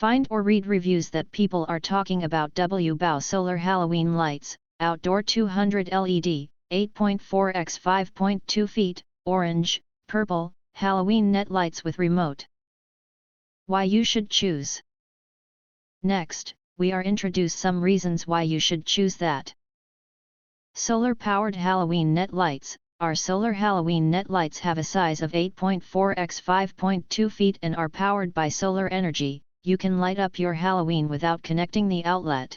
Find or read reviews that people are talking about WBao solar Halloween lights, outdoor 200 LED, 8.4 x 5.2 feet, orange, purple, Halloween net lights with remote. Why you should choose. Next, we are introduce some reasons why you should choose that. Solar-powered Halloween net lights. Our solar Halloween net lights have a size of 8.4 x 5.2 feet and are powered by solar energy. You can light up your Halloween without connecting the outlet.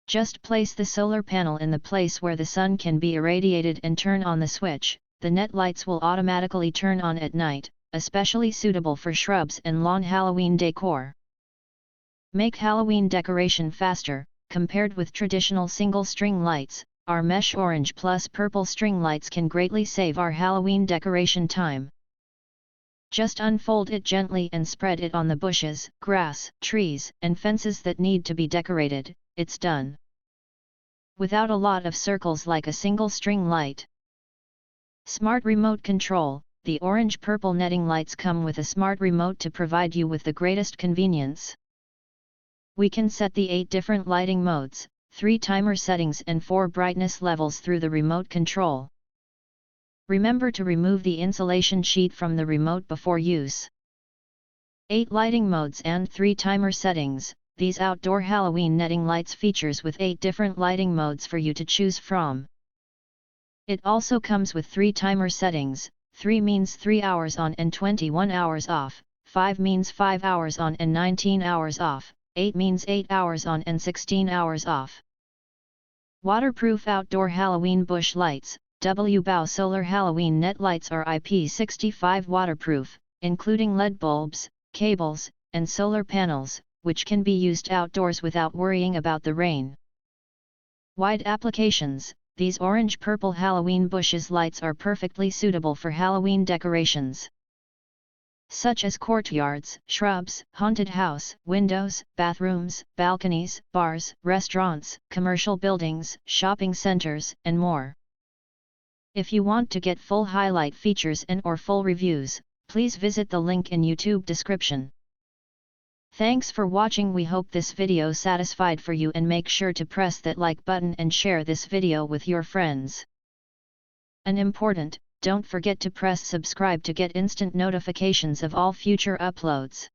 Just place the solar panel in the place where the sun can be irradiated and turn on the switch. The net lights will automatically turn on at night, especially suitable for shrubs and lawn Halloween decor. Make Halloween decoration faster. Compared with traditional single-string lights, our mesh orange plus purple string lights can greatly save our Halloween decoration time. Just unfold it gently and spread it on the bushes, grass, trees, and fences that need to be decorated. It's done. Without a lot of circles like a single string light. Smart remote control. The orange-purple netting lights come with a smart remote to provide you with the greatest convenience. We can set the 8 different lighting modes, 3 timer settings and 4 brightness levels through the remote control. Remember to remove the insulation sheet from the remote before use. 8 lighting modes and 3 timer settings. These outdoor Halloween netting lights features with 8 different lighting modes for you to choose from. It also comes with 3 timer settings. 3 means 3 hours on and 21 hours off, 5 means 5 hours on and 19 hours off, 8 means 8 hours on and 16 hours off. Waterproof outdoor Halloween bush lights. WBao solar Halloween net lights are IP65 waterproof, including LED bulbs, cables, and solar panels, which can be used outdoors without worrying about the rain. Wide applications. These orange-purple Halloween bushes lights are perfectly suitable for Halloween decorations, such as courtyards, shrubs, haunted house, windows, bathrooms, balconies, bars, restaurants, commercial buildings, shopping centers, and more. If you want to get full highlight features and/or full reviews, please visit the link in YouTube description. Thanks for watching. We hope this video satisfied for you, and make sure to press that like button and share this video with your friends. And important, don't forget to press subscribe to get instant notifications of all future uploads.